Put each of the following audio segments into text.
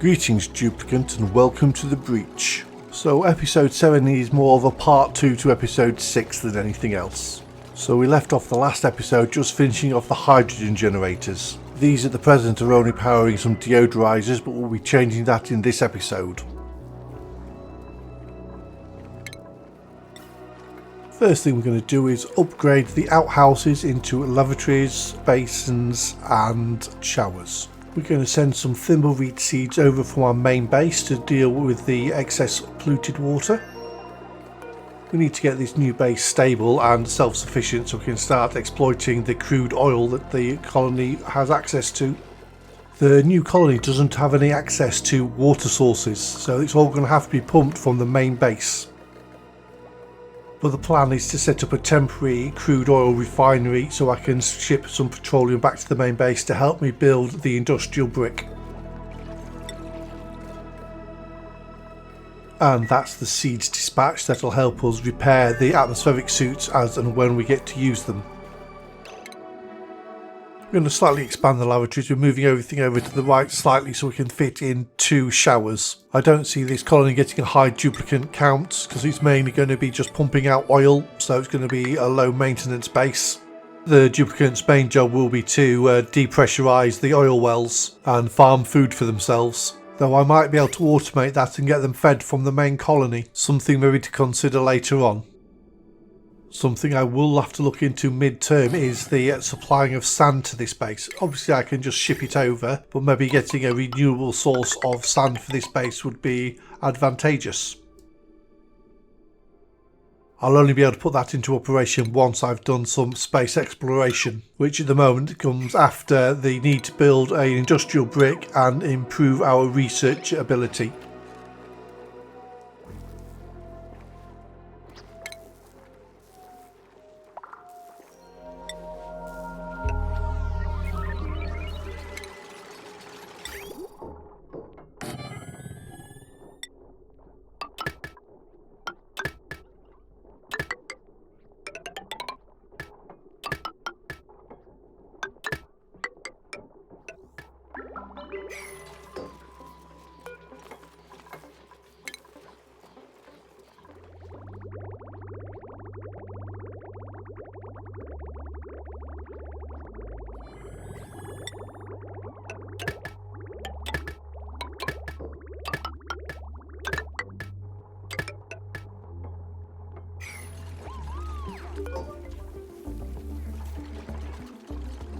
Greetings duplicant and welcome to the breach. So episode 7 is more of a part 2 to episode 6 than anything else. So we left off the last episode just finishing off the hydrogen generators. These at the present are only powering some deodorizers, but we'll be changing that in this episode. First thing we're going to do is upgrade the outhouses into lavatories, basins and showers. We're going to send some thimbleweed seeds over from our main base to deal with the excess polluted water. We need to get this new base stable and self-sufficient so we can start exploiting the crude oil that the colony has access to. The new colony doesn't have any access to water sources, so it's all going to have to be pumped from the main base. But the plan is to set up a temporary crude oil refinery so I can ship some petroleum back to the main base to help me build the industrial brick. And that's the seeds dispatch that'll help us repair the atmospheric suits as and when we get to use them. We're going to slightly expand the lavatories. We're moving everything over to the right slightly so we can fit in 2 showers. I don't see this colony getting a high duplicant count because it's mainly going to be just pumping out oil, so it's going to be a low maintenance base. The duplicant's main job will be to depressurize the oil wells and farm food for themselves, though I might be able to automate that and get them fed from the main colony, something maybe to consider later on. Something I will have to look into mid-term is the supplying of sand to this base. Obviously I can just ship it over, but maybe getting a renewable source of sand for this base would be advantageous. I'll only be able to put that into operation once I've done some space exploration, which at the moment comes after the need to build an industrial brick and improve our research ability.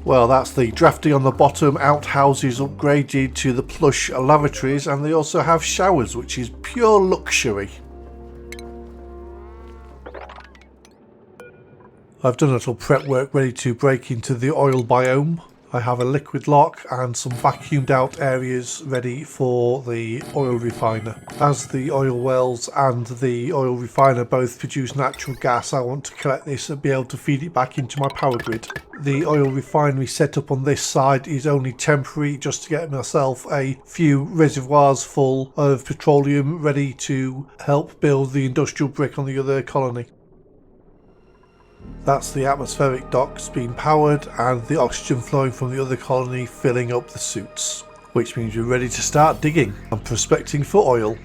Well, that's the drafty on the bottom, outhouses upgraded to the plush lavatories, and they also have showers, which is pure luxury. I've done a little prep work ready to break into the oil biome. I have a liquid lock and some vacuumed out areas ready for the oil refiner. As the oil wells and the oil refiner both produce natural gas, I want to collect this and be able to feed it back into my power grid. The oil refinery setup on this side is only temporary, just to get myself a few reservoirs full of petroleum ready to help build the industrial brick on the other colony. That's the atmospheric docks being powered and the oxygen flowing from the other colony filling up the suits, which means we're ready to start digging and prospecting for oil.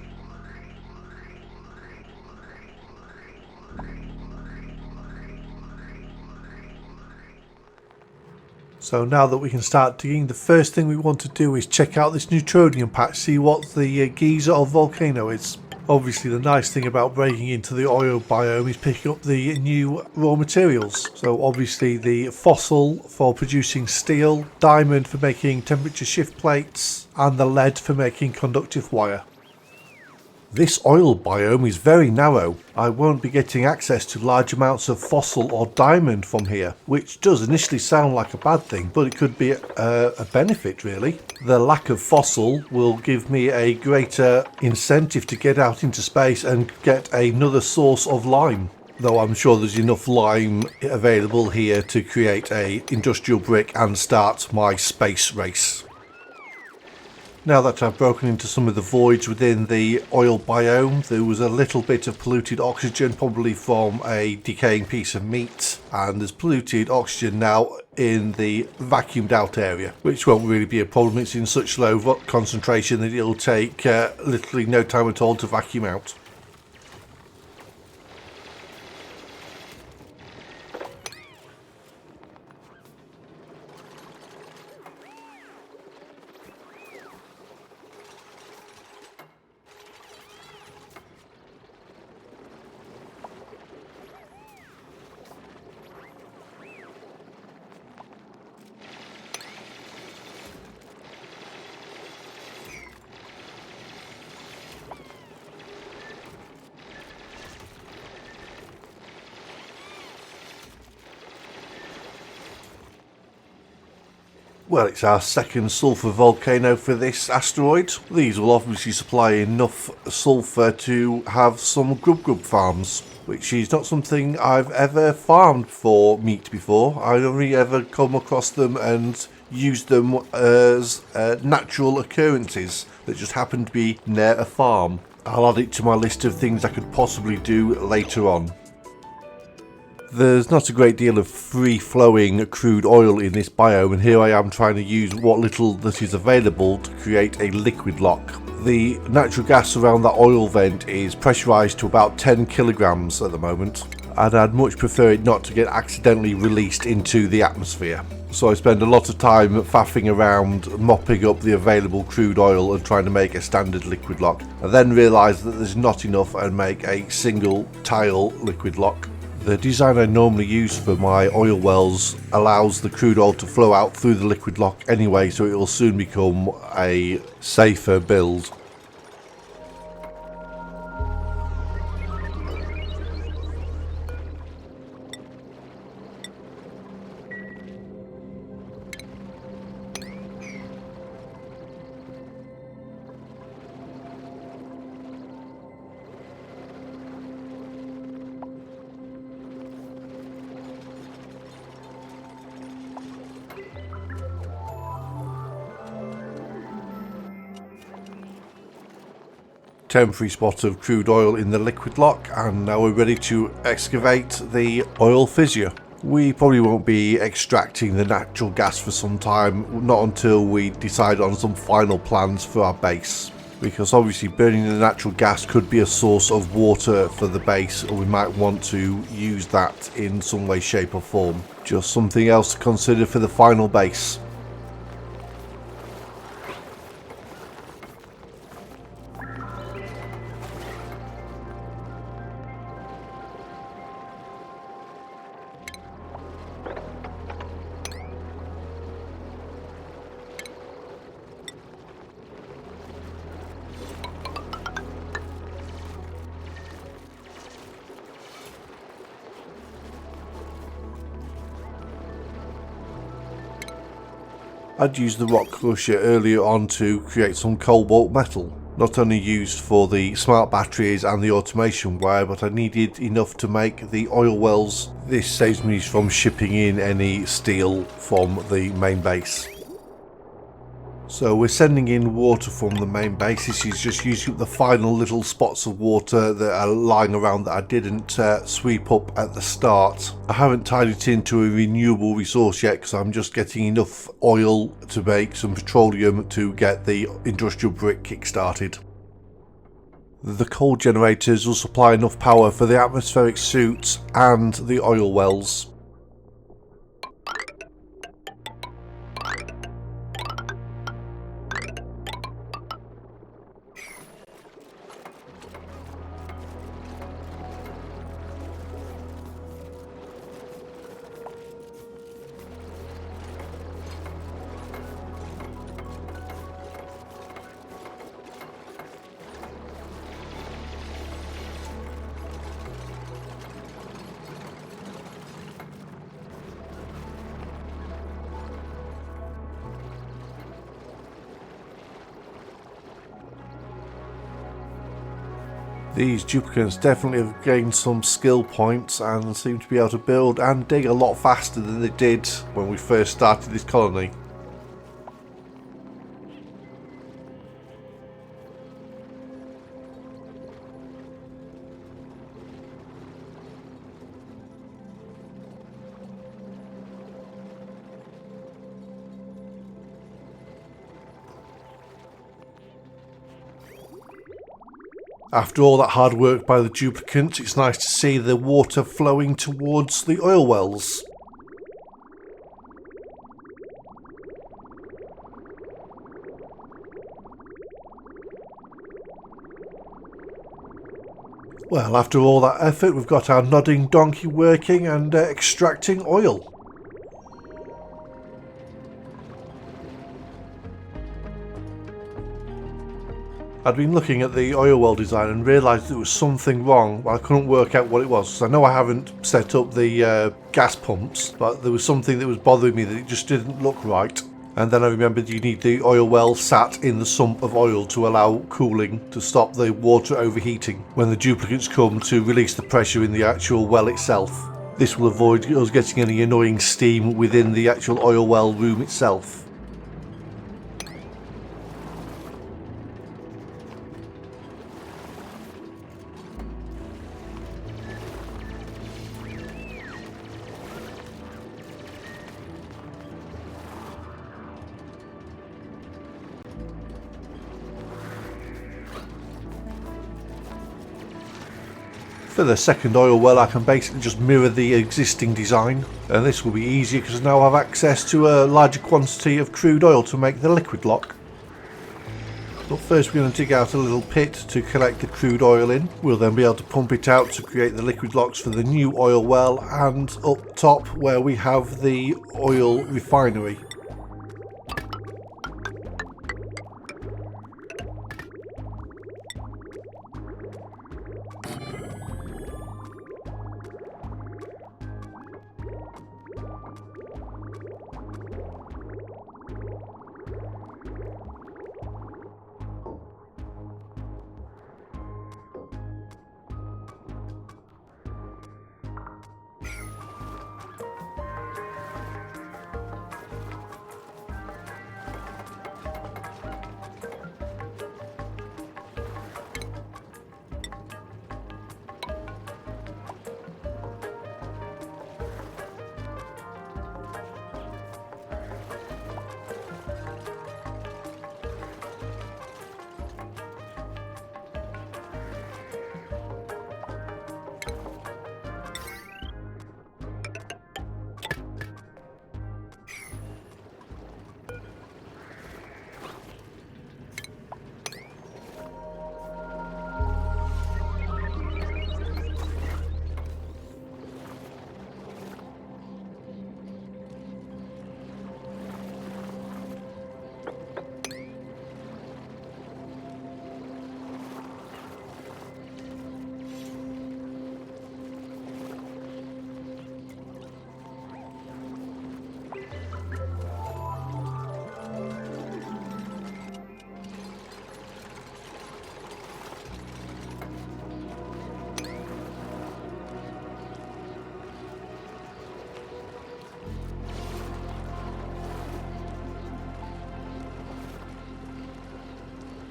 So now that we can start digging, the first thing we want to do is check out this neutronium patch, see what the geyser or volcano is. Obviously the nice thing about breaking into the oil biome is picking up the new raw materials. So obviously the fossil for producing steel, diamond for making temperature shift plates, and the lead for making conductive wire. This oil biome is very narrow. I won't be getting access to large amounts of fossil or diamond from here, which does initially sound like a bad thing, but it could be a benefit really. The lack of fossil will give me a greater incentive to get out into space and get another source of lime. Though I'm sure there's enough lime available here to create an industrial brick and start my space race. Now that I've broken into some of the voids within the oil biome, there was a little bit of polluted oxygen, probably from a decaying piece of meat, and there's polluted oxygen now in the vacuumed out area, which won't really be a problem. It's in such low concentration that it'll take literally no time at all to vacuum out. Well, it's our second sulphur volcano for this asteroid. These will obviously supply enough sulphur to have some grub farms, which is not something I've ever farmed for meat before. I've only ever come across them and used them as natural occurrences that just happen to be near a farm. I'll add it to my list of things I could possibly do later on. There's not a great deal of free-flowing crude oil in this biome, and here I am trying to use what little that is available to create a liquid lock. The natural gas around that oil vent is pressurised to about 10 kilograms at the moment, and I'd much prefer it not to get accidentally released into the atmosphere. So I spend a lot of time faffing around, mopping up the available crude oil and trying to make a standard liquid lock. I then realise that there's not enough and make a single tile liquid lock. The design I normally use for my oil wells allows the crude oil to flow out through the liquid lock anyway, so it will soon become a safer build. Temporary spot of crude oil in the liquid lock, and now we're ready to excavate the oil fissure. We probably won't be extracting the natural gas for some time, not until we decide on some final plans for our base, because obviously burning the natural gas could be a source of water for the base, or we might want to use that in some way, shape or form. Just something else to consider for the final base. I'd used the rock crusher earlier on to create some cobalt metal, not only used for the smart batteries and the automation wire, but I needed enough to make the oil wells. This saves me from shipping in any steel from the main base. So we're sending in water from the main base. This is just using up the final little spots of water that are lying around that I didn't sweep up at the start. I haven't tied it into a renewable resource yet because I'm just getting enough oil to make some petroleum to get the industrial brick kick-started. The coal generators will supply enough power for the atmospheric suits and the oil wells. These duplicants definitely have gained some skill points and seem to be able to build and dig a lot faster than they did when we first started this colony. After all that hard work by the duplicants, it's nice to see the water flowing towards the oil wells. Well, after all that effort, we've got our nodding donkey working and extracting oil. I'd been looking at the oil well design and realised there was something wrong, but I couldn't work out what it was. So I know I haven't set up the gas pumps, but there was something that was bothering me, that it just didn't look right. And then I remembered you need the oil well sat in the sump of oil to allow cooling, to stop the water overheating when the duplicates come to release the pressure in the actual well itself. This will avoid us getting any annoying steam within the actual oil well room itself. For the second oil well, I can basically just mirror the existing design, and this will be easier because now I have access to a larger quantity of crude oil to make the liquid lock. But first we're going to dig out a little pit to collect the crude oil in. We'll then be able to pump it out to create the liquid locks for the new oil well, and up top where we have the oil refinery.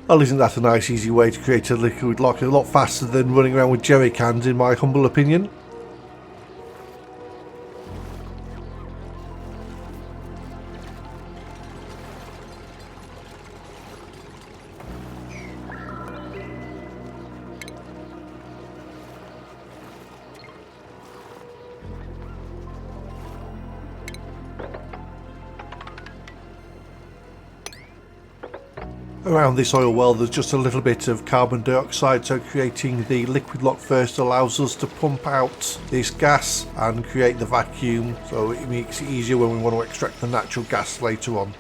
Well, isn't that a nice easy way to create a liquid lock? A lot faster than running around with jerry cans, in my humble opinion. Around this oil well there's just a little bit of carbon dioxide, so creating the liquid lock first allows us to pump out this gas and create the vacuum, so it makes it easier when we want to extract the natural gas later on.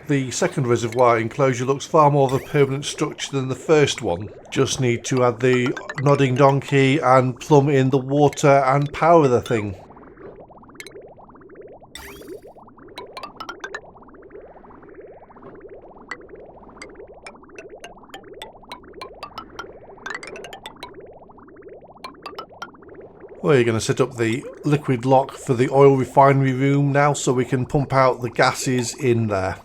The second reservoir enclosure looks far more of a permanent structure than the first one. Just need to add the nodding donkey and plumb in the water and power the thing. We're going to set up the liquid lock for the oil refinery room now so we can pump out the gases in there.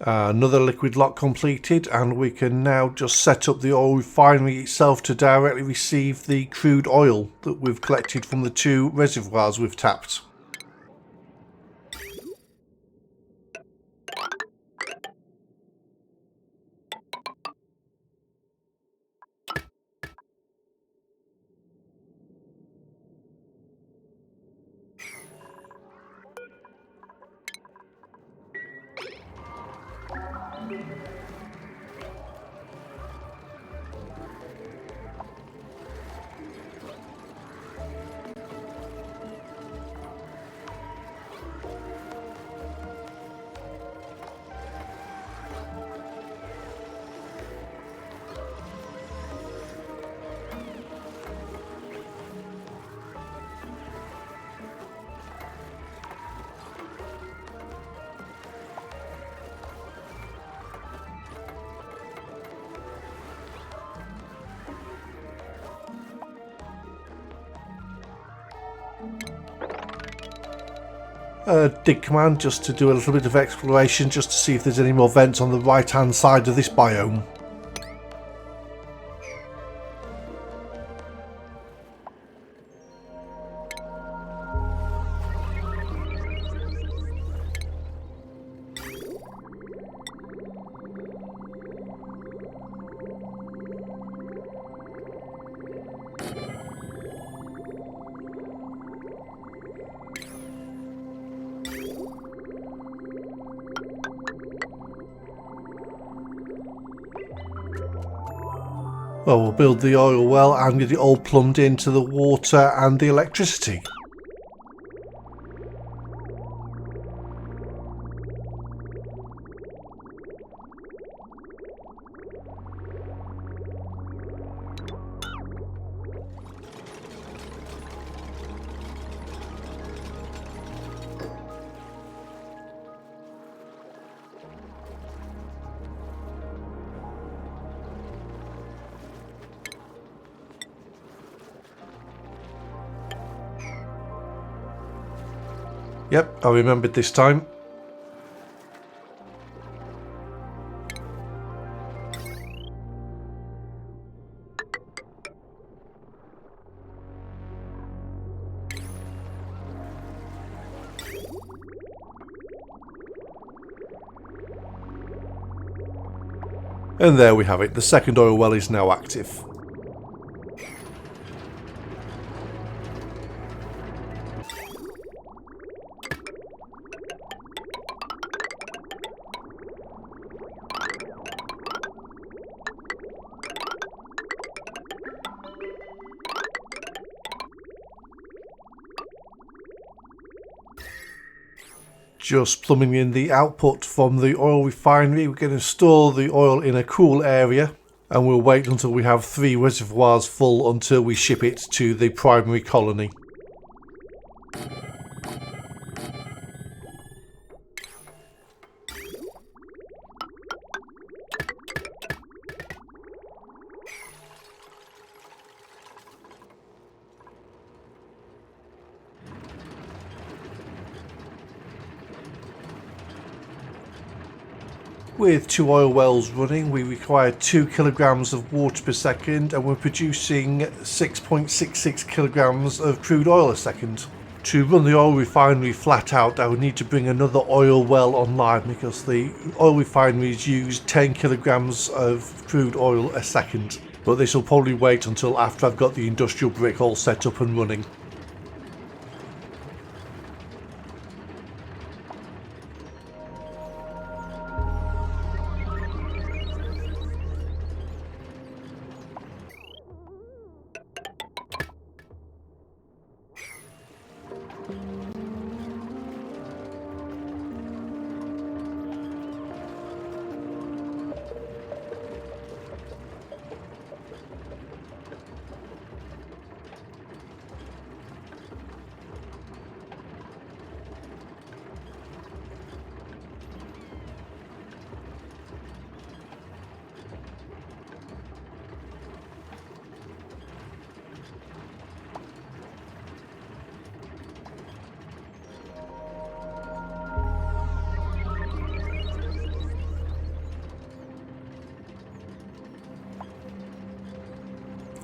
Another liquid lock completed, and we can now just set up the oil refinery itself to directly receive the crude oil that we've collected from the 2 reservoirs we've tapped. Dig command just to do a little bit of exploration, just to see if there's any more vents on the right hand side of this biome. Well, we'll build the oil well and get it all plumbed into the water and the electricity. Yep, I remembered this time. And there we have it, the second oil well is now active. just plumbing in the output from the oil refinery. We're going to store the oil in a cool area, and we'll wait until we have 3 reservoirs full until we ship it to the primary colony. With 2 oil wells running, we require 2 kilograms of water per second, and we're producing 6.66 kilograms of crude oil a second. To run the oil refinery flat out, I would need to bring another oil well online because the oil refineries use 10 kilograms of crude oil a second. But this will probably wait until after I've got the industrial brick all set up and running.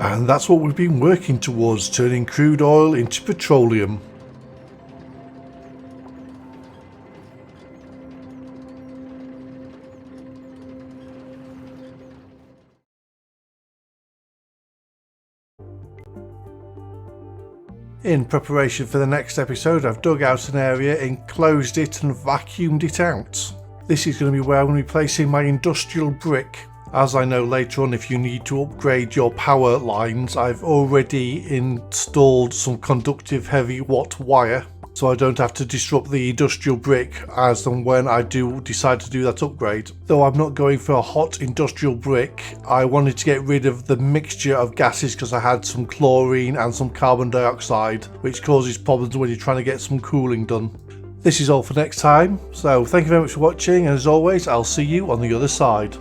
And that's what we've been working towards, turning crude oil into petroleum. In preparation for the next episode, I've dug out an area, enclosed it and vacuumed it out. This is going to be where I'm going to be placing my industrial brick. As I know later on, if you need to upgrade your power lines, I've already installed some conductive heavy watt wire, so I don't have to disrupt the industrial brick as and when I do decide to do that upgrade. Though I'm not going for a hot industrial brick, I wanted to get rid of the mixture of gases because I had some chlorine and some carbon dioxide, which causes problems when you're trying to get some cooling done. This is all for next time, so thank you very much for watching, and as always, I'll see you on the other side.